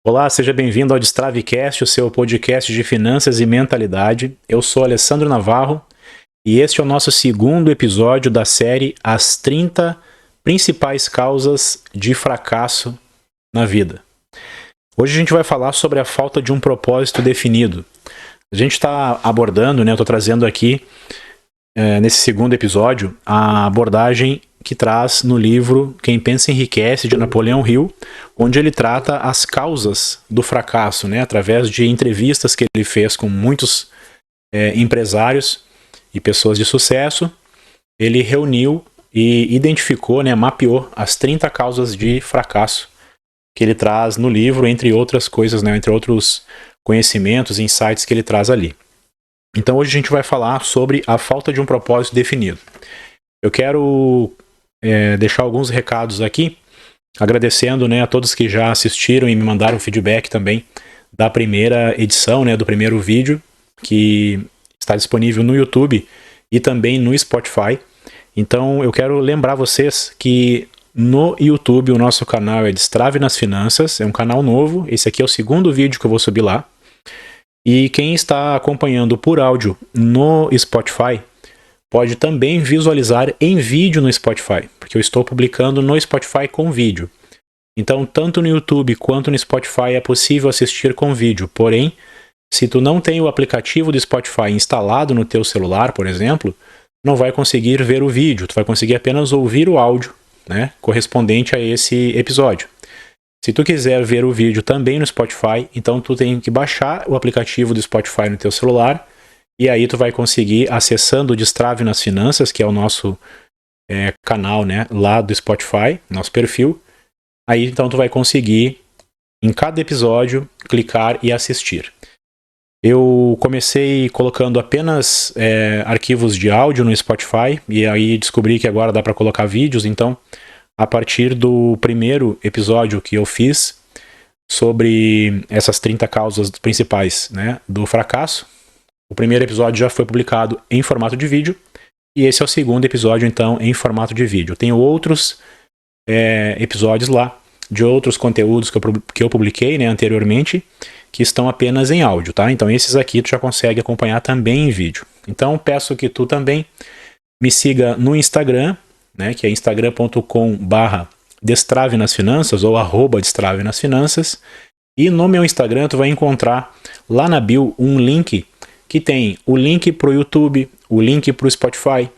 Olá, seja bem-vindo ao Destravecast, o seu podcast de finanças e mentalidade. Eu sou Alessandro Navarro e este é o nosso segundo episódio da série As 30 Principais Causas de Fracasso na Vida. Hoje a gente vai falar sobre a falta de um propósito definido. A gente está abordando, eu estou trazendo aqui, nesse segundo episódio, a abordagem que traz no livro Quem Pensa Enriquece, de Napoleão Hill, onde ele trata as causas do fracasso, através de entrevistas que ele fez com muitos empresários e pessoas de sucesso. Ele reuniu e identificou, mapeou as 30 causas de fracasso que ele traz no livro, entre outras coisas, entre outros conhecimentos e insights que ele traz ali. Então hoje a gente vai falar sobre a falta de um propósito definido. Eu quero deixar alguns recados aqui, agradecendo a todos que já assistiram e me mandaram feedback também da primeira edição, do primeiro vídeo, que está disponível no YouTube e também no Spotify. Então eu quero lembrar vocês que no YouTube o nosso canal é Destrave nas Finanças, é um canal novo, esse aqui é o segundo vídeo que eu vou subir lá. E quem está acompanhando por áudio no Spotify pode também visualizar em vídeo no Spotify, porque eu estou publicando no Spotify com vídeo. Então, tanto no YouTube quanto no Spotify é possível assistir com vídeo. Porém, se tu não tem o aplicativo do Spotify instalado no teu celular, por exemplo, não vai conseguir ver o vídeo, tu vai conseguir apenas ouvir o áudio, correspondente a esse episódio. Se tu quiser ver o vídeo também no Spotify, então tu tem que baixar o aplicativo do Spotify no teu celular, e aí tu vai conseguir, acessando o Destrave nas Finanças, que é o nosso canal lá do Spotify, nosso perfil. Aí então tu vai conseguir, em cada episódio, clicar e assistir. Eu comecei colocando apenas arquivos de áudio no Spotify, e aí descobri que agora dá para colocar vídeos. Então, a partir do primeiro episódio que eu fiz sobre essas 30 causas principais do fracasso, o primeiro episódio já foi publicado em formato de vídeo, e esse é o segundo episódio, então, em formato de vídeo. Tenho outros episódios lá, de outros conteúdos que eu publiquei anteriormente, que estão apenas em áudio, tá? Então, esses aqui tu já consegue acompanhar também em vídeo. Então, peço que tu também me siga no Instagram, que é instagram.com/destrave nas finanças, ou @destrave nas finanças. E no meu Instagram tu vai encontrar lá na bio um link que tem o link para o YouTube, o link para o Spotify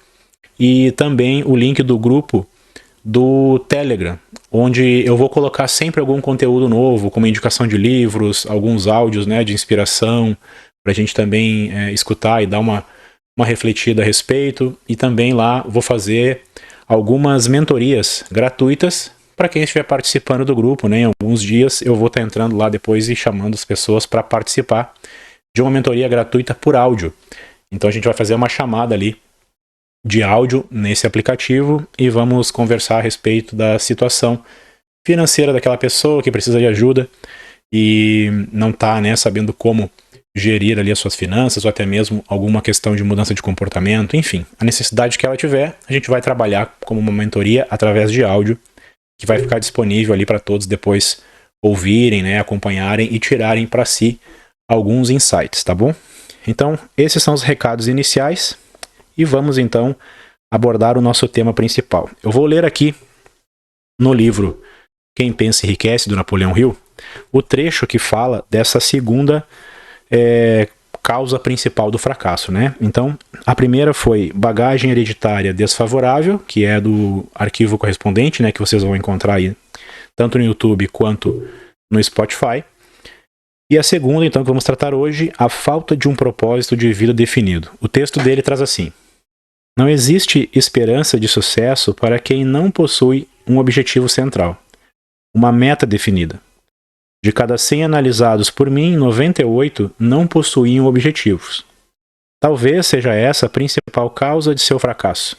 e também o link do grupo do Telegram, onde eu vou colocar sempre algum conteúdo novo, como indicação de livros, alguns áudios de inspiração, para a gente também escutar e dar uma refletida a respeito. E também lá vou fazer algumas mentorias gratuitas para quem estiver participando do grupo. Em alguns dias eu vou estar entrando lá depois e chamando as pessoas para participar de uma mentoria gratuita por áudio. Então a gente vai fazer uma chamada ali de áudio nesse aplicativo e vamos conversar a respeito da situação financeira daquela pessoa que precisa de ajuda e não está sabendo como gerir ali as suas finanças, ou até mesmo alguma questão de mudança de comportamento. Enfim, a necessidade que ela tiver, a gente vai trabalhar como uma mentoria através de áudio, que vai ficar disponível ali para todos depois ouvirem, acompanharem e tirarem para si alguns insights, tá bom? Então, esses são os recados iniciais e vamos então abordar o nosso tema principal. Eu vou ler aqui no livro Quem Pensa Enriquece, do Napoleão Hill, o trecho que fala dessa segunda causa principal do fracasso, Então, a primeira foi bagagem hereditária desfavorável, que é do arquivo correspondente, que vocês vão encontrar aí, tanto no YouTube quanto no Spotify. E a segunda, então, que vamos tratar hoje, a falta de um propósito de vida definido. O texto dele traz assim: não existe esperança de sucesso para quem não possui um objetivo central, uma meta definida. De cada 100 analisados por mim, 98 não possuíam objetivos. Talvez seja essa a principal causa de seu fracasso.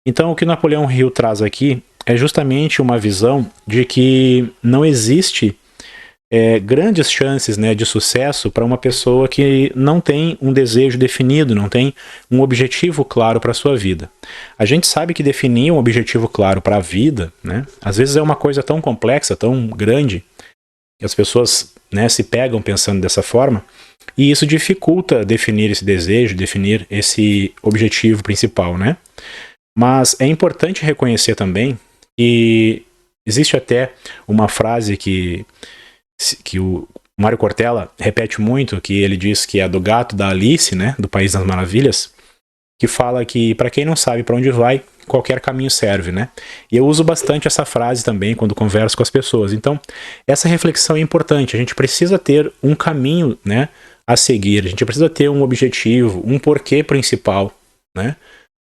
Então, o que Napoleão Hill traz aqui é justamente uma visão de que não existe grandes chances de sucesso para uma pessoa que não tem um desejo definido, não tem um objetivo claro para a sua vida. A gente sabe que definir um objetivo claro para a vida, às vezes é uma coisa tão complexa, tão grande, E as pessoas, né, se pegam pensando dessa forma, e isso dificulta definir esse desejo, definir esse objetivo principal, né? Mas é importante reconhecer também que existe até uma frase que o Mário Cortella repete muito, que ele diz que é do gato da Alice, né, do País das Maravilhas, que fala que para quem não sabe para onde vai, qualquer caminho serve, né? E eu uso bastante essa frase também quando converso com as pessoas. Então, essa reflexão é importante. A gente precisa ter um caminho, né, a seguir. A gente precisa ter um objetivo, um porquê principal, né?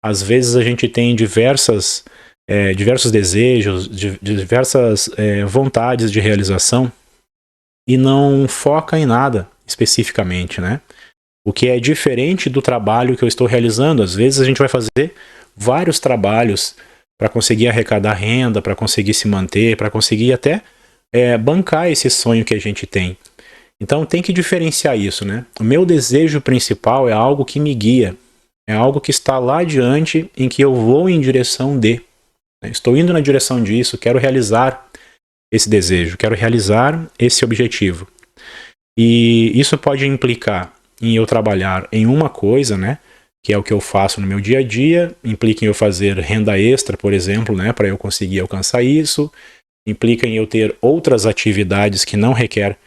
Às vezes a gente tem diversos desejos, diversas vontades de realização e não foca em nada especificamente, né? O que é diferente do trabalho que eu estou realizando. Às vezes a gente vai fazer vários trabalhos para conseguir arrecadar renda, para conseguir se manter, para conseguir até bancar esse sonho que a gente tem. Então tem que diferenciar isso, né? O meu desejo principal é algo que me guia, é algo que está lá adiante, em que eu vou em direção de. Estou indo na direção disso, quero realizar esse desejo, quero realizar esse objetivo. E isso pode implicar em eu trabalhar em uma coisa, né, que é o que eu faço no meu dia a dia, implica em eu fazer renda extra, por exemplo, né, para eu conseguir alcançar isso, implica em eu ter outras atividades que não requer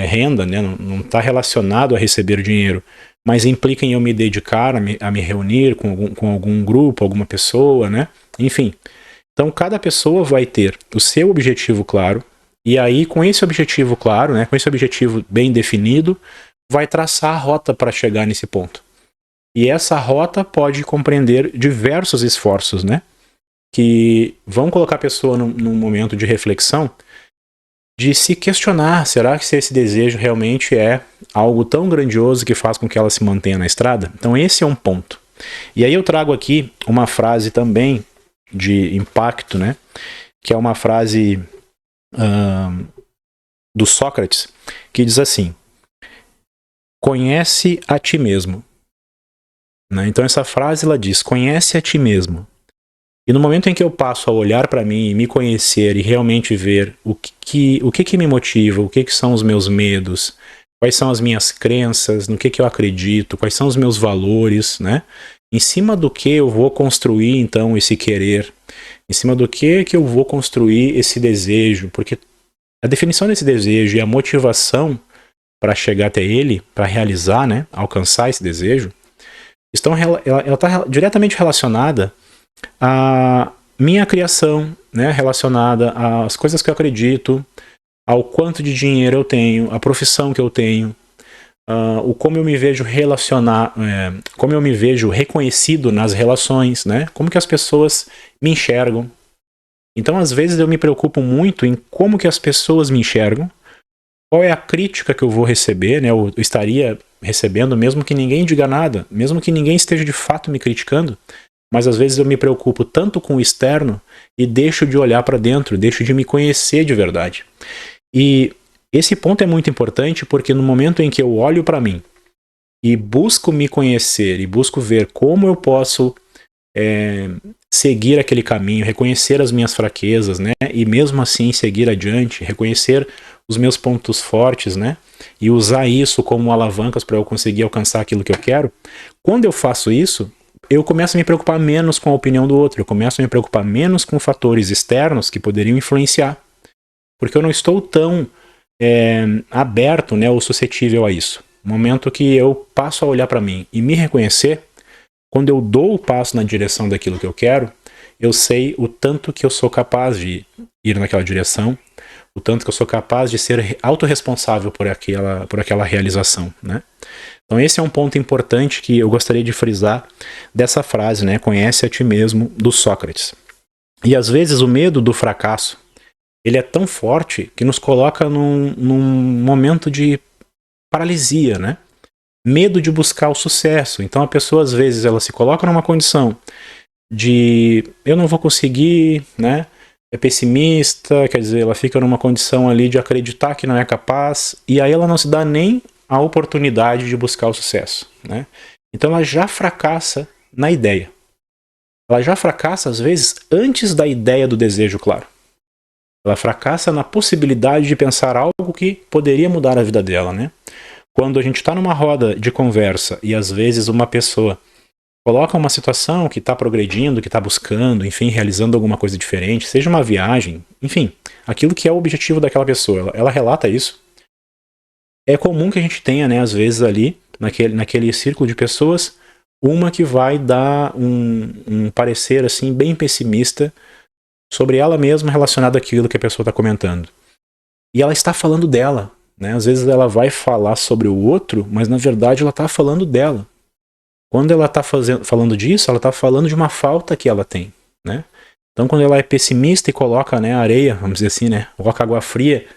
renda, né, não está relacionado a receber dinheiro, mas implica em eu me dedicar a me reunir com algum grupo, alguma pessoa, né, enfim. Então cada pessoa vai ter o seu objetivo claro, e aí com esse objetivo claro, né, com esse objetivo bem definido, vai traçar a rota para chegar nesse ponto. E essa rota pode compreender diversos esforços, né, que vão colocar a pessoa num momento de reflexão, de se questionar, será que esse desejo realmente é algo tão grandioso que faz com que ela se mantenha na estrada? Então esse é um ponto. E aí eu trago aqui uma frase também de impacto, né, que é uma frase do Sócrates, que diz assim: conhece a ti mesmo. Né? Então essa frase ela diz, conhece a ti mesmo. E no momento em que eu passo a olhar para mim, me conhecer e realmente ver o que me motiva, o que são os meus medos, quais são as minhas crenças, no que eu acredito, quais são os meus valores, né? Em cima do que eu vou construir então esse querer, em cima do que eu vou construir esse desejo, porque a definição desse desejo e a motivação para chegar até ele, para realizar, né, alcançar esse desejo, ela está diretamente relacionada à minha criação, né, relacionada às coisas que eu acredito, ao quanto de dinheiro eu tenho, a profissão que eu tenho, o como eu me vejo como eu me vejo reconhecido nas relações, né, como que as pessoas me enxergam. Então, às vezes eu me preocupo muito em como que as pessoas me enxergam, qual é a crítica que eu vou receber, né? Eu estaria recebendo, mesmo que ninguém diga nada, mesmo que ninguém esteja de fato me criticando, mas às vezes eu me preocupo tanto com o externo e deixo de olhar para dentro, deixo de me conhecer de verdade. E esse ponto é muito importante porque no momento em que eu olho para mim e busco me conhecer e busco ver como eu posso seguir aquele caminho, reconhecer as minhas fraquezas, né? E mesmo assim seguir adiante, reconhecer os meus pontos fortes, né? E usar isso como alavancas para eu conseguir alcançar aquilo que eu quero. Quando eu faço isso, eu começo a me preocupar menos com a opinião do outro, eu começo a me preocupar menos com fatores externos que poderiam influenciar, porque eu não estou tão aberto, né, ou suscetível a isso. No momento que eu passo a olhar para mim e me reconhecer, quando eu dou o passo na direção daquilo que eu quero, eu sei o tanto que eu sou capaz de ir naquela direção, o tanto que eu sou capaz de ser autorresponsável por aquela realização, né? Então esse é um ponto importante que eu gostaria de frisar dessa frase, né? Conhece a ti mesmo, do Sócrates. E às vezes o medo do fracasso, ele é tão forte que nos coloca num momento de paralisia, né? Medo de buscar o sucesso. Então a pessoa às vezes ela se coloca numa condição de eu não vou conseguir, né? É pessimista, quer dizer, ela fica numa condição ali de acreditar que não é capaz, e aí ela não se dá nem a oportunidade de buscar o sucesso, né? Então ela já fracassa na ideia. Ela já fracassa às vezes antes da ideia do desejo claro. Ela fracassa na possibilidade de pensar algo que poderia mudar a vida dela, né? Quando a gente está numa roda de conversa e às vezes uma pessoa coloca uma situação que está progredindo, que está buscando, enfim, realizando alguma coisa diferente, seja uma viagem, enfim, aquilo que é o objetivo daquela pessoa, ela relata isso. É comum que a gente tenha, né, às vezes ali, naquele círculo de pessoas, uma que vai dar um parecer assim bem pessimista sobre ela mesma relacionado àquilo que a pessoa está comentando. E ela está falando dela, né? Às vezes ela vai falar sobre o outro, mas na verdade ela está falando dela. Quando ela está falando disso, ela está falando de uma falta que ela tem, né? Então quando ela é pessimista e coloca, né, areia, vamos dizer assim, né, coloca água fria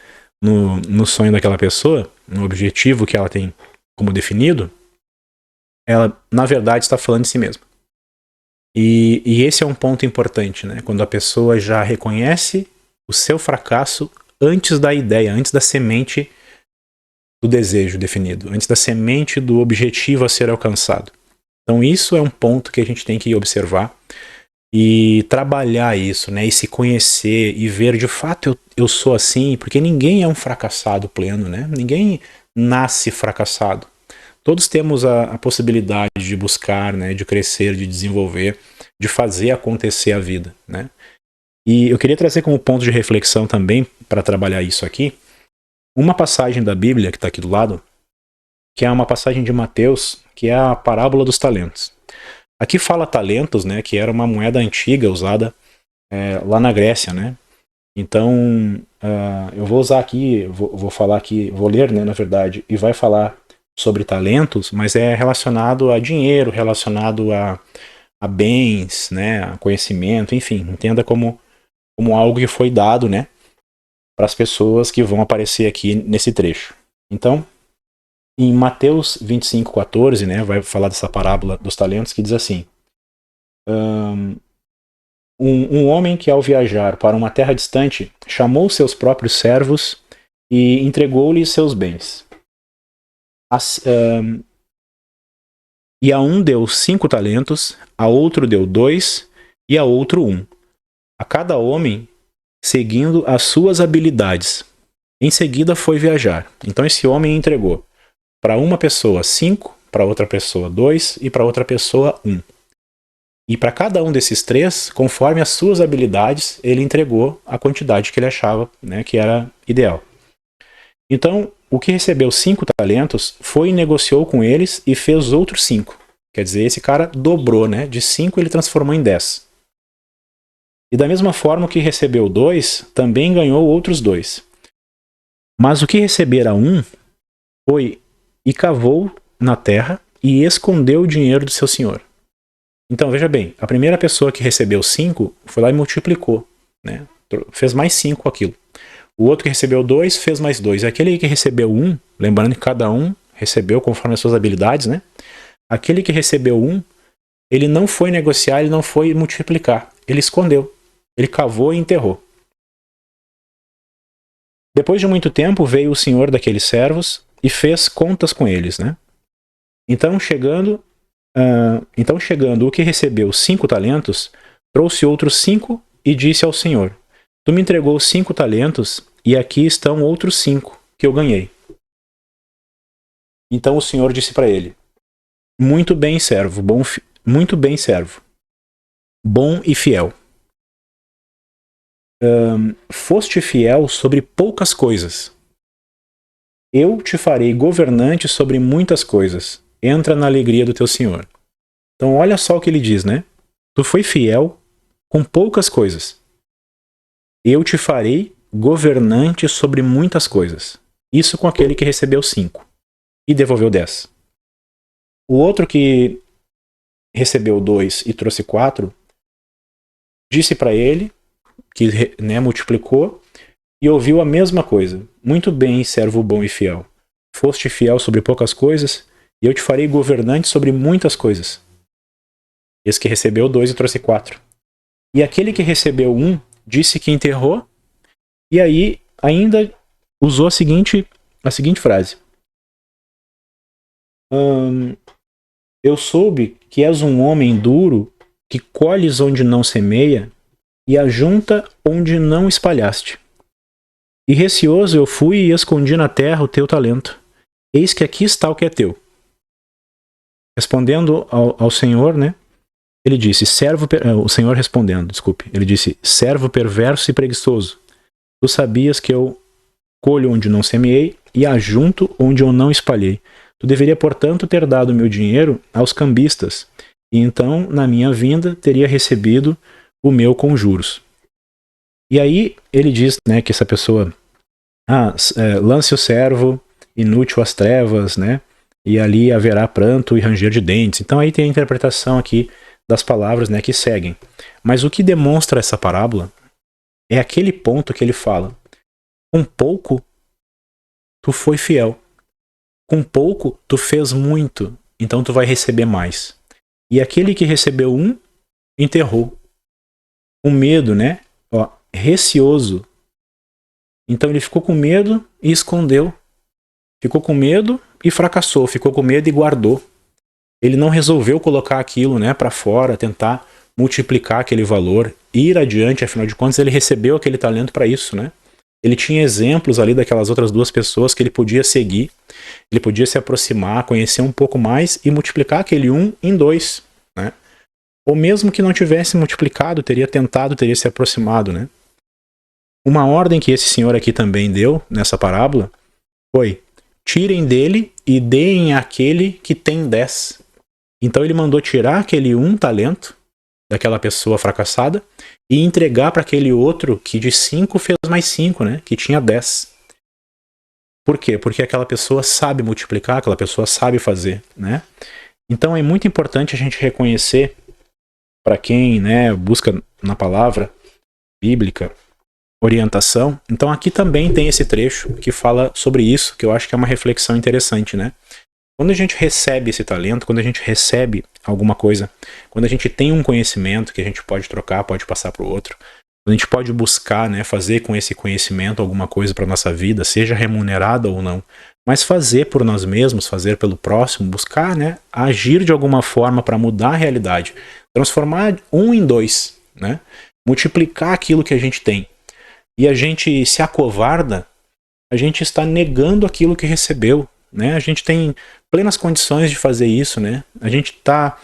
no sonho daquela pessoa, no objetivo que ela tem como definido, ela na verdade está falando de si mesma. E esse é um ponto importante, né? Quando a pessoa já reconhece o seu fracasso antes da ideia, antes da semente do desejo definido, antes da semente do objetivo a ser alcançado. Então isso é um ponto que a gente tem que observar e trabalhar isso, né? E se conhecer e ver de fato eu sou assim, porque ninguém é um fracassado pleno, né? Ninguém nasce fracassado. Todos temos a possibilidade de buscar, né? De crescer, de desenvolver, de fazer acontecer a vida, né? E eu queria trazer como ponto de reflexão também, para trabalhar isso aqui, uma passagem da Bíblia que está aqui do lado, que é uma passagem de Mateus, que é a parábola dos talentos. Aqui fala talentos, né, que era uma moeda antiga usada lá na Grécia, né? Então, eu vou usar aqui, vou falar aqui, vou ler, né, na verdade, e vai falar sobre talentos, mas é relacionado a dinheiro, relacionado a bens, né, a conhecimento, enfim, entenda como algo que foi dado, né, para as pessoas que vão aparecer aqui nesse trecho. Então, em Mateus 25:14, né, vai falar dessa parábola dos talentos, que diz assim: um homem que ao viajar para uma terra distante chamou seus próprios servos e entregou-lhes seus bens. E a um deu 5 talentos, a outro deu 2 e a outro 1. A cada homem seguindo as suas habilidades. Em seguida foi viajar. Então esse homem entregou para uma pessoa 5, para outra pessoa 2 e para outra pessoa 1. E para cada um desses 3, conforme as suas habilidades, ele entregou a quantidade que ele achava, né, que era ideal. Então, o que recebeu 5 talentos foi e negociou com eles e fez outros 5. Quer dizer, esse cara dobrou, né? De 5 ele transformou em 10. E da mesma forma, o que recebeu 2 também ganhou outros 2. Mas o que recebera 1 foi e cavou na terra e escondeu o dinheiro do seu senhor. Então, veja bem, a primeira pessoa que recebeu 5 foi lá e multiplicou, né? Fez mais 5 com aquilo. O outro que recebeu 2 fez mais 2. Aquele que recebeu 1, lembrando que cada um recebeu conforme as suas habilidades, né? Aquele que recebeu 1, ele não foi negociar, ele não foi multiplicar. Ele escondeu. Ele cavou e enterrou. Depois de muito tempo, veio o senhor daqueles servos e fez contas com eles, né? Então chegando o que recebeu 5 talentos, trouxe outros 5 e disse ao senhor: Tu me entregou 5 talentos e aqui estão outros 5 que eu ganhei. Então o senhor disse para ele: Muito bem, servo, muito bem, servo, bom e fiel. Foste fiel sobre poucas coisas. Eu te farei governante sobre muitas coisas. Entra na alegria do teu senhor. Então olha só o que ele diz, né? Tu foi fiel com poucas coisas. Eu te farei governante sobre muitas coisas. Isso com aquele que recebeu 5 e devolveu 10. O outro que recebeu 2 e trouxe 4, disse para ele, que, né, multiplicou, e ouviu a mesma coisa. Muito bem, servo bom e fiel. Foste fiel sobre poucas coisas, e eu te farei governante sobre muitas coisas. Esse que recebeu 2 e trouxe 4. E aquele que recebeu 1, disse que enterrou, e aí ainda usou a seguinte frase. Eu soube que és um homem duro, que colhes onde não semeia, e ajunta onde não espalhaste. E receoso eu fui e escondi na terra o teu talento. Eis que aqui está o que é teu. Respondendo ao Senhor, né? Ele disse, o Senhor respondendo, desculpe. Ele disse, servo perverso e preguiçoso. Tu sabias que eu colho onde não semeei e ajunto onde eu não espalhei. Tu deveria, portanto, ter dado o meu dinheiro aos cambistas, e então, na minha vinda, teria recebido o meu com juros. E aí ele diz, né, que essa pessoa lance o servo inútil às trevas, né, e ali haverá pranto e ranger de dentes. Então aí tem a interpretação aqui das palavras, né, que seguem. Mas o que demonstra essa parábola é aquele ponto que ele fala: com pouco tu foi fiel, com pouco tu fez muito, então tu vai receber mais. E aquele que recebeu um, enterrou. Com medo, né? Ó, receoso. Então ele ficou com medo e escondeu. Ficou com medo e fracassou. Ficou com medo e guardou. Ele não resolveu colocar aquilo, né, para fora, tentar multiplicar aquele valor, ir adiante. Afinal de contas, ele recebeu aquele talento para isso, né? Ele tinha exemplos ali daquelas outras duas pessoas que ele podia seguir. Ele podia se aproximar, conhecer um pouco mais e multiplicar aquele 1 em 2, né? Ou mesmo que não tivesse multiplicado, teria tentado, teria se aproximado, né? Uma ordem que esse senhor aqui também deu nessa parábola foi: tirem dele e deem àquele que tem 10. Então ele mandou tirar aquele 1 talento daquela pessoa fracassada e entregar para aquele outro que de 5 fez mais 5, né? Que tinha 10. Por quê? Porque aquela pessoa sabe multiplicar, aquela pessoa sabe fazer, né? Então é muito importante a gente reconhecer, para quem, né, busca na palavra bíblica orientação. Então aqui também tem esse trecho que fala sobre isso, que eu acho que é uma reflexão interessante, né? Quando a gente recebe esse talento, quando a gente recebe alguma coisa, quando a gente tem um conhecimento que a gente pode trocar, pode passar para o outro, a gente pode buscar, né, fazer com esse conhecimento alguma coisa para nossa vida, seja remunerada ou não, mas fazer por nós mesmos, fazer pelo próximo, buscar, né, agir de alguma forma para mudar a realidade, transformar 1 em 2, né, multiplicar aquilo que a gente tem. E a gente se acovarda, a gente está negando aquilo que recebeu, né? A gente tem plenas condições de fazer isso, né? A gente está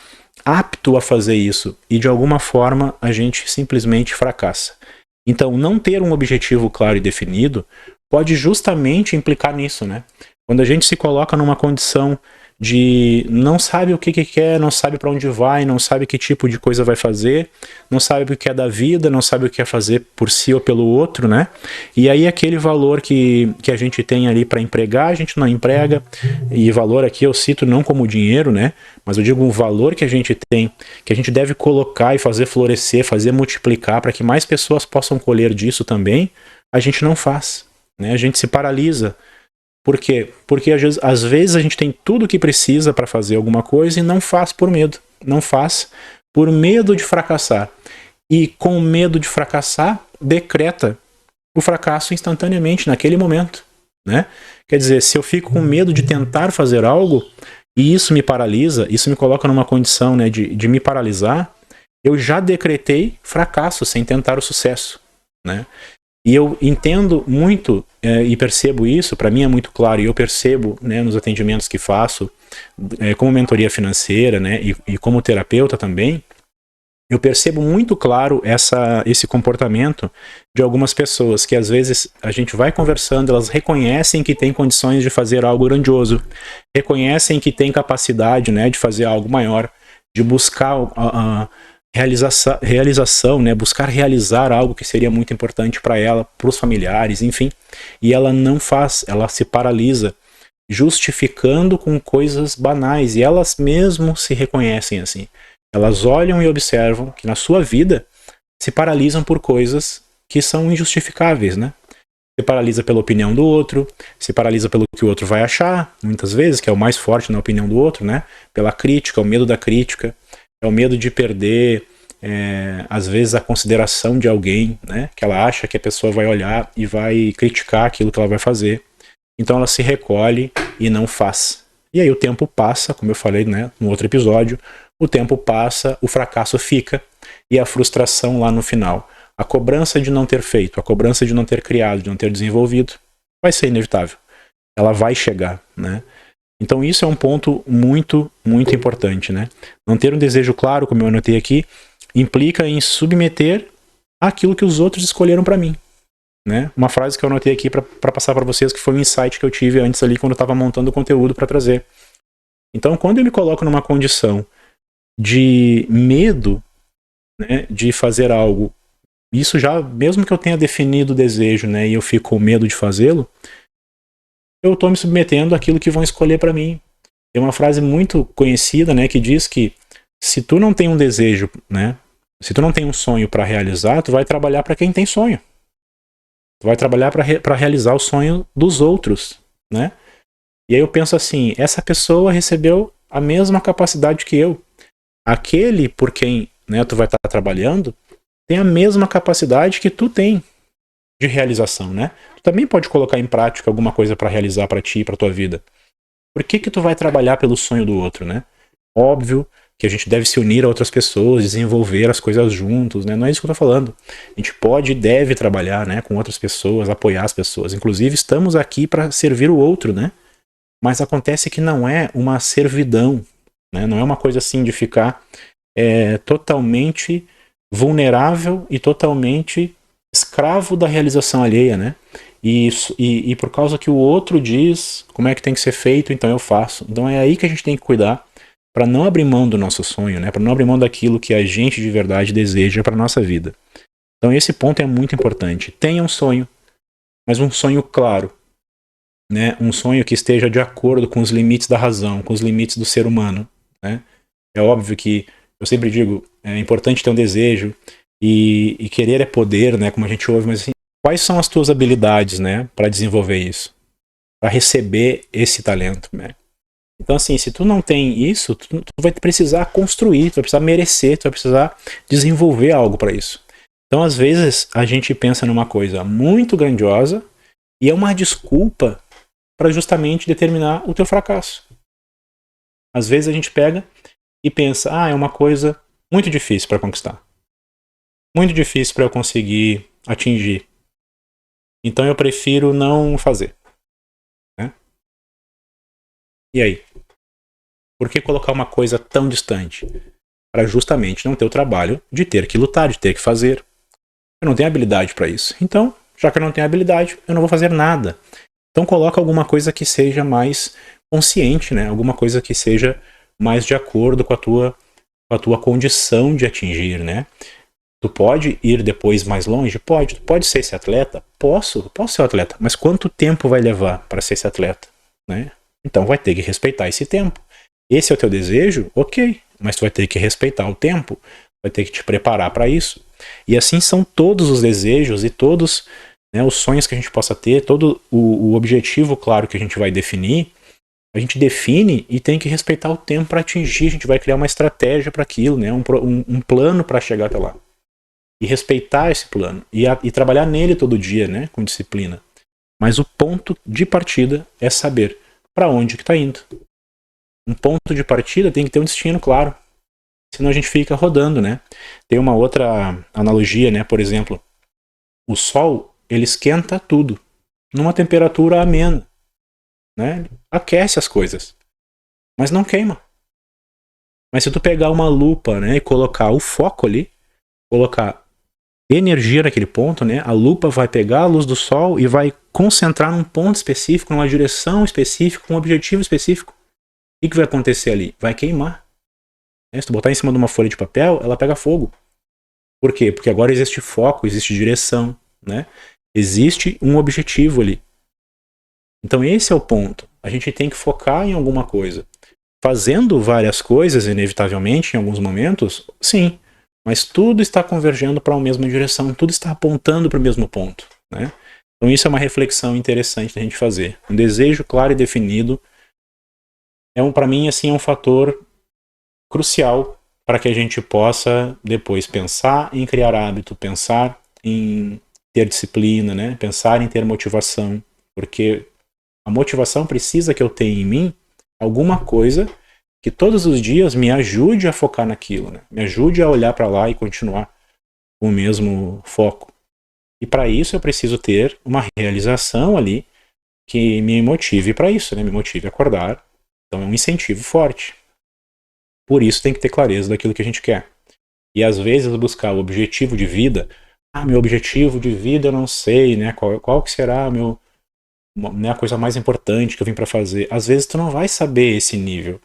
apto a fazer isso e de alguma forma a gente simplesmente fracassa. Então, não ter um objetivo claro e definido pode justamente implicar nisso, né? Quando a gente se coloca numa condição de não sabe o que quer, não sabe para onde vai, não sabe que tipo de coisa vai fazer, não sabe o que é da vida, não sabe o que é fazer por si ou pelo outro, né? E aí aquele valor que a gente tem ali para empregar, a gente não emprega, e valor aqui eu cito não como dinheiro, né? Mas eu digo o valor que a gente tem, que a gente deve colocar e fazer florescer, fazer multiplicar para que mais pessoas possam colher disso também, a gente não faz, né? A gente se paralisa. Por quê? Porque às vezes a gente tem tudo o que precisa para fazer alguma coisa e não faz por medo. Não faz por medo de fracassar. E com medo de fracassar, decreta o fracasso instantaneamente, naquele momento, né? Quer dizer, se eu fico com medo de tentar fazer algo e isso me paralisa, isso me coloca numa condição, né, de me paralisar, eu já decretei fracasso sem tentar o sucesso, né? E eu entendo muito e percebo isso, para mim é muito claro, e eu percebo, né, nos atendimentos que faço, como mentoria financeira, né, e como terapeuta também, eu percebo muito claro esse comportamento de algumas pessoas que às vezes a gente vai conversando, elas reconhecem que tem condições de fazer algo grandioso, reconhecem que tem capacidade, né, de fazer algo maior, de buscar realização, né, buscar realizar algo que seria muito importante para ela, para os familiares, enfim, e ela não faz, ela se paralisa, justificando com coisas banais, e elas mesmo se reconhecem assim. Elas olham e observam que na sua vida se paralisam por coisas que são injustificáveis, né? Se paralisa pela opinião do outro, se paralisa pelo que o outro vai achar, muitas vezes, que é o mais forte na opinião do outro, né? Pela crítica, o medo da crítica, é o medo de perder, às vezes, a consideração de alguém, né? Que ela acha que a pessoa vai olhar e vai criticar aquilo que ela vai fazer. Então ela se recolhe e não faz. E aí o tempo passa, como eu falei, né, no outro episódio, o tempo passa, o fracasso fica e a frustração lá no final A cobrança de não ter feito, a cobrança de não ter criado, de não ter desenvolvido, vai ser inevitável. Ela vai chegar, né? Então isso é um ponto muito, muito importante, né? Não ter um desejo claro, como eu anotei aqui, implica em submeter aquilo que os outros escolheram para mim, né? Uma frase que eu anotei aqui para passar para vocês, que foi um insight que eu tive antes ali quando eu estava montando o conteúdo para trazer. Então, quando eu me coloco numa condição de medo, né, de fazer algo, isso já, mesmo que eu tenha definido o desejo, né, e eu fico com medo de fazê-lo, eu estou me submetendo àquilo que vão escolher para mim. Tem uma frase muito conhecida, né, que diz que se tu não tem um desejo, né, se tu não tem um sonho para realizar, tu vai trabalhar para quem tem sonho. Tu vai trabalhar para realizar o sonho dos outros, né? E aí eu penso assim, essa pessoa recebeu a mesma capacidade que eu. Aquele por quem, né, tu vai estar trabalhando tem a mesma capacidade que tu tem de realização, né? Tu também pode colocar em prática alguma coisa para realizar para ti e para tua vida. Por que que tu vai trabalhar pelo sonho do outro, né? Óbvio que a gente deve se unir a outras pessoas, desenvolver as coisas juntos, né? Não é isso que eu tô falando. A gente pode e deve trabalhar, né, com outras pessoas, apoiar as pessoas. Inclusive, estamos aqui para servir o outro, né? Mas acontece que não é uma servidão, né? Não é uma coisa assim de ficar totalmente vulnerável e totalmente escravo da realização alheia, né? E por causa que o outro diz como é que tem que ser feito, então eu faço. Então é aí que a gente tem que cuidar para não abrir mão do nosso sonho, né? Para não abrir mão daquilo que a gente de verdade deseja para nossa vida. Então esse ponto é muito importante. Tenha um sonho, mas um sonho claro, né? Um sonho que esteja de acordo com os limites da razão, com os limites do ser humano, né? É óbvio que eu sempre digo, é importante ter um desejo e querer é poder, né? Como a gente ouve, mas assim, quais são as tuas habilidades, né? Para desenvolver isso, para receber esse talento, né? Então, assim, se tu não tem isso, tu vai precisar construir, tu vai precisar merecer, tu vai precisar desenvolver algo para isso. Então, às vezes, a gente pensa numa coisa muito grandiosa e é uma desculpa para justamente determinar o teu fracasso. Às vezes a gente pega e pensa, é uma coisa muito difícil para conquistar. Muito difícil para eu conseguir atingir. Então eu prefiro não fazer. Né? E aí? Por que colocar uma coisa tão distante? Para justamente não ter o trabalho de ter que lutar, de ter que fazer. Eu não tenho habilidade para isso. Então, já que eu não tenho habilidade, eu não vou fazer nada. Então coloca alguma coisa que seja mais consciente, né? Alguma coisa que seja mais de acordo com a tua condição de atingir, né? Tu pode ir depois mais longe? Pode. Tu pode ser esse atleta? Posso ser um atleta. Mas quanto tempo vai levar para ser esse atleta? Né? Então vai ter que respeitar esse tempo. Esse é o teu desejo? Ok. Mas tu vai ter que respeitar o tempo. Vai ter que te preparar para isso. E assim são todos os desejos e todos, né, os sonhos que a gente possa ter, todo o objetivo claro que a gente vai definir. A gente define e tem que respeitar o tempo para atingir. A gente vai criar uma estratégia para aquilo, né? Um plano para chegar até lá. E respeitar esse plano. E trabalhar nele todo dia, né? Com disciplina. Mas o ponto de partida é saber para onde que está indo. Um ponto de partida tem que ter um destino claro. Senão a gente fica rodando, né? Tem uma outra analogia, né? Por exemplo, o sol, ele esquenta tudo. Numa temperatura amena. Né? Aquece as coisas. Mas não queima. Mas se tu pegar uma lupa, né? E colocar o foco ali, colocar energia naquele ponto, né? A lupa vai pegar a luz do sol e vai concentrar num ponto específico, numa direção específica, um objetivo específico. O que vai acontecer ali? Vai queimar. Se tu botar em cima de uma folha de papel, ela pega fogo. Por quê? Porque agora existe foco, existe direção, né? Existe um objetivo ali. Então esse é o ponto. A gente tem que focar em alguma coisa. Fazendo várias coisas, inevitavelmente, em alguns momentos, sim. Mas tudo está convergendo para a mesma direção, tudo está apontando para o mesmo ponto. Né? Então isso é uma reflexão interessante da gente fazer. Um desejo claro e definido para mim, assim, é um fator crucial para que a gente possa depois pensar em criar hábito, pensar em ter disciplina, né? Pensar em ter motivação, porque a motivação precisa que eu tenha em mim alguma coisa que todos os dias me ajude a focar naquilo, né? Me ajude a olhar para lá e continuar. com o mesmo foco. E para isso eu preciso ter uma realização ali que me motive para isso, né? Me motive a acordar. Então é um incentivo forte. Por isso tem que ter clareza daquilo que a gente quer. E às vezes buscar o objetivo de vida. Ah, meu objetivo de vida eu não sei, né? Qual que será a coisa mais importante que eu vim para fazer? Às vezes tu não vai saber esse nível,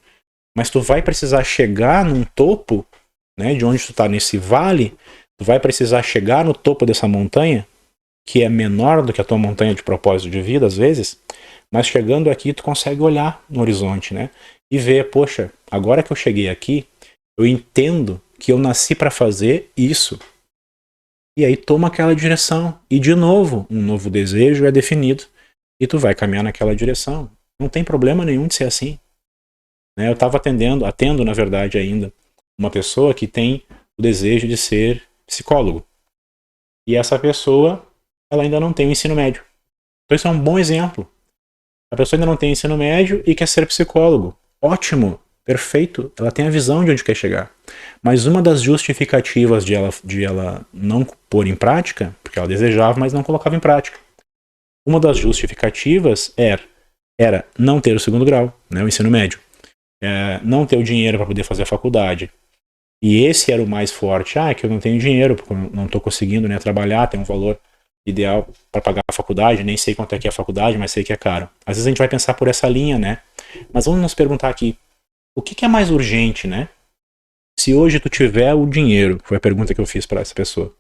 mas tu vai precisar chegar num topo, né? De onde tu tá nesse vale, tu vai precisar chegar no topo dessa montanha, que é menor do que a tua montanha de propósito de vida, às vezes, mas chegando aqui tu consegue olhar no horizonte, né? E ver, poxa, agora que eu cheguei aqui, eu entendo que eu nasci para fazer isso. E aí toma aquela direção. E de novo, um novo desejo é definido. E tu vai caminhar naquela direção. Não tem problema nenhum de ser assim. Né? Eu estava atendo na verdade ainda, uma pessoa que tem o desejo de ser psicólogo. E essa pessoa, ela ainda não tem o ensino médio. Então isso é um bom exemplo. A pessoa ainda não tem ensino médio e quer ser psicólogo. Ótimo, perfeito. Ela tem a visão de onde quer chegar. Mas uma das justificativas de ela não pôr em prática, porque ela desejava, mas não colocava em prática. Uma das justificativas era não ter o segundo grau, né, o ensino médio. Não ter o dinheiro para poder fazer a faculdade. E esse era o mais forte. Ah, é que eu não tenho dinheiro, porque eu não estou conseguindo, né, trabalhar, tem um valor ideal para pagar a faculdade, nem sei quanto é que é a faculdade, mas sei que é caro. Às vezes a gente vai pensar por essa linha, né? Mas vamos nos perguntar aqui, o que é mais urgente, né? Se hoje tu tiver o dinheiro, foi a pergunta que eu fiz para essa pessoa.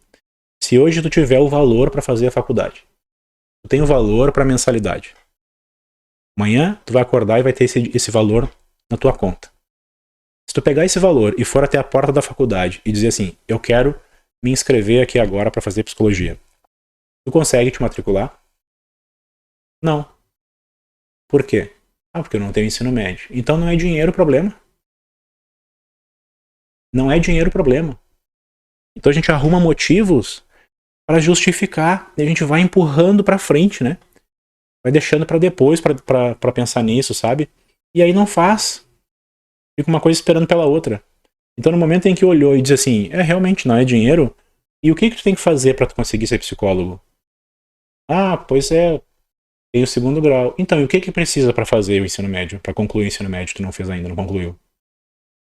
Se hoje tu tiver o valor para fazer a faculdade, tu tem o valor para mensalidade. Amanhã tu vai acordar e vai ter esse valor na tua conta. Se tu pegar esse valor e for até a porta da faculdade e dizer assim, eu quero me inscrever aqui agora para fazer psicologia, tu consegue te matricular? Não. Por quê? Ah, porque eu não tenho ensino médio. Então não é dinheiro o problema. Não é dinheiro o problema. Então a gente arruma motivos para justificar e a gente vai empurrando para frente, né? Vai deixando para depois para pensar nisso, sabe? E aí não faz. Fica uma coisa esperando pela outra. Então no momento em que olhou e diz assim, realmente não é dinheiro, e o que tu tem que fazer para tu conseguir ser psicólogo? Ah, pois é, tem o segundo grau. Então, e o que precisa para fazer o ensino médio, para concluir o ensino médio que tu não fez ainda, não concluiu?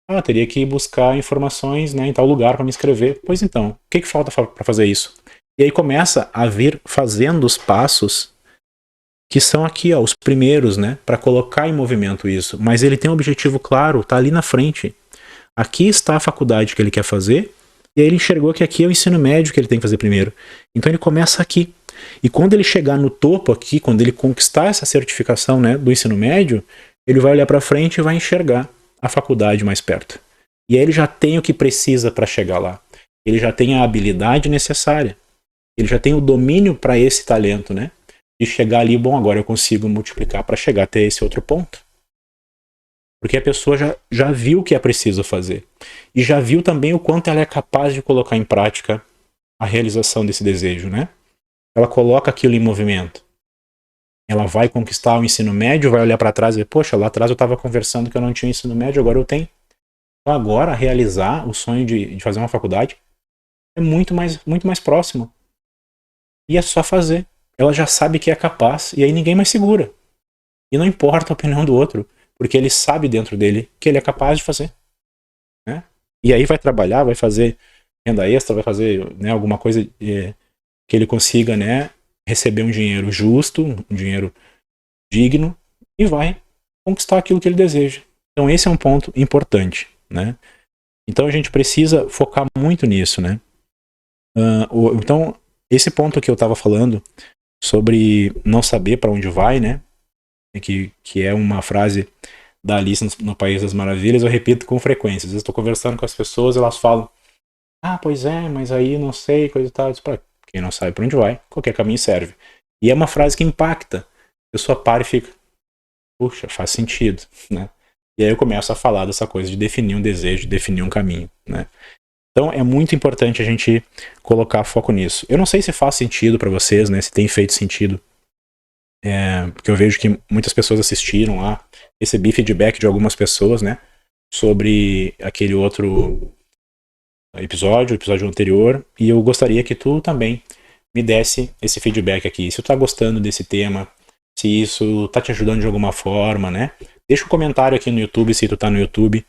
Ah, teria que buscar informações, né, em tal lugar para me inscrever. Pois então, o que falta para fazer isso? E aí começa a vir fazendo os passos que são aqui, ó, os primeiros, né, para colocar em movimento isso. Mas ele tem um objetivo claro, tá ali na frente. Aqui está a faculdade que ele quer fazer, e aí ele enxergou que aqui é o ensino médio que ele tem que fazer primeiro. Então ele começa aqui. E quando ele chegar no topo aqui, quando ele conquistar essa certificação, né, do ensino médio, ele vai olhar para frente e vai enxergar a faculdade mais perto. E aí ele já tem o que precisa para chegar lá. Ele já tem a habilidade necessária. Ele já tem o domínio para esse talento, né? De chegar ali, bom, agora eu consigo multiplicar para chegar até esse outro ponto. Porque a pessoa já viu o que é preciso fazer. E já viu também o quanto ela é capaz de colocar em prática a realização desse desejo, né? Ela coloca aquilo em movimento. Ela vai conquistar o ensino médio, vai olhar para trás e ver, poxa, lá atrás eu estava conversando que eu não tinha ensino médio, agora eu tenho. Então agora realizar o sonho de fazer uma faculdade é muito mais próximo. E é só fazer. Ela já sabe que é capaz e aí ninguém mais segura. E não importa a opinião do outro, porque ele sabe dentro dele que ele é capaz de fazer. Né? E aí vai trabalhar, vai fazer renda extra, vai fazer, né, alguma coisa que ele consiga, né, receber um dinheiro justo, um dinheiro digno, e vai conquistar aquilo que ele deseja. Então esse é um ponto importante, né? Então a gente precisa focar muito nisso, né? Então esse ponto que eu estava falando sobre não saber para onde vai, né? Que é uma frase da Alice no País das Maravilhas, eu repito com frequência. Às vezes estou conversando com as pessoas, elas falam, ah, pois é, mas aí não sei, coisa e tal. Para quem não sabe para onde vai, qualquer caminho serve. E é uma frase que impacta. A pessoa para e fica, puxa, faz sentido, né? E aí eu começo a falar dessa coisa de definir um desejo, de definir um caminho, né? Então é muito importante a gente colocar foco nisso. Eu não sei se faz sentido para vocês, né? Se tem feito sentido. Porque eu vejo que muitas pessoas assistiram lá, recebi feedback de algumas pessoas, né? Sobre aquele outro episódio anterior, e eu gostaria que tu também me desse esse feedback aqui. Se tu tá gostando desse tema, se isso tá te ajudando de alguma forma, né? Deixa um comentário aqui no YouTube, se tu tá no YouTube.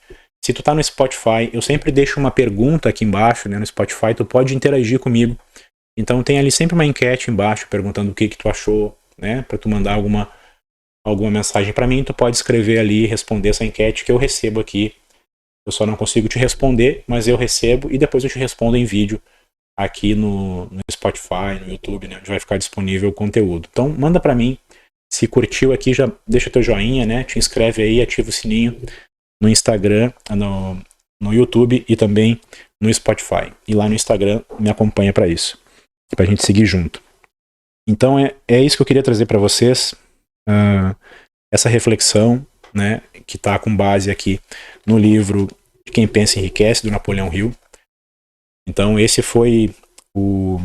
Se tu tá no Spotify, eu sempre deixo uma pergunta aqui embaixo, né? No Spotify, tu pode interagir comigo. Então tem ali sempre uma enquete embaixo perguntando o que tu achou, né? Para tu mandar alguma mensagem para mim, tu pode escrever ali e responder essa enquete que eu recebo aqui. Eu só não consigo te responder, mas eu recebo e depois eu te respondo em vídeo aqui no Spotify, no YouTube, né? Onde vai ficar disponível o conteúdo. Então manda para mim. Se curtiu aqui, já deixa teu joinha, né? Te inscreve aí, ativa o sininho no Instagram, no YouTube e também no Spotify. E lá no Instagram me acompanha para isso, pra gente seguir junto. Então é isso que eu queria trazer para vocês, essa reflexão, né, que tá com base aqui no livro Quem Pensa Enriquece, do Napoleão Hill. Então esse foi o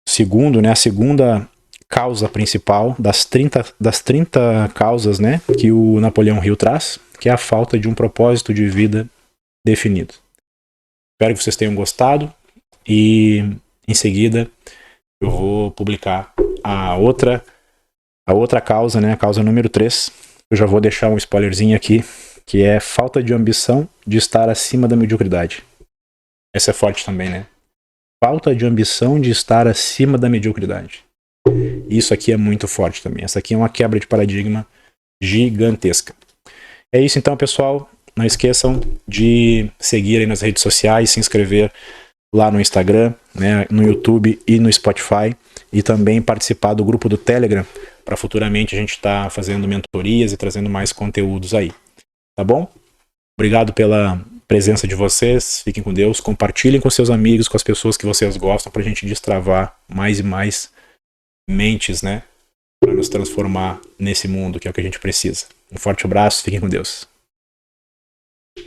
segundo, né, a segunda causa principal das 30 causas, né, que o Napoleão Hill traz, que é a falta de um propósito de vida definido. Espero que vocês tenham gostado e em seguida eu vou publicar a outra causa, né, a causa número 3. Eu já vou deixar um spoilerzinho aqui, que é falta de ambição de estar acima da mediocridade. Essa é forte também, né? Falta de ambição de estar acima da mediocridade. Isso aqui é muito forte também. Essa aqui é uma quebra de paradigma gigantesca. É isso então, pessoal. Não esqueçam de seguir aí nas redes sociais, se inscrever lá no Instagram, né, no YouTube e no Spotify, e também participar do grupo do Telegram, para futuramente a gente estar fazendo mentorias e trazendo mais conteúdos aí. Tá bom? Obrigado pela presença de vocês, fiquem com Deus, compartilhem com seus amigos, com as pessoas que vocês gostam, para a gente destravar mais e mais mentes, né, para nos transformar nesse mundo que é o que a gente precisa. Um forte abraço, fiquem com Deus.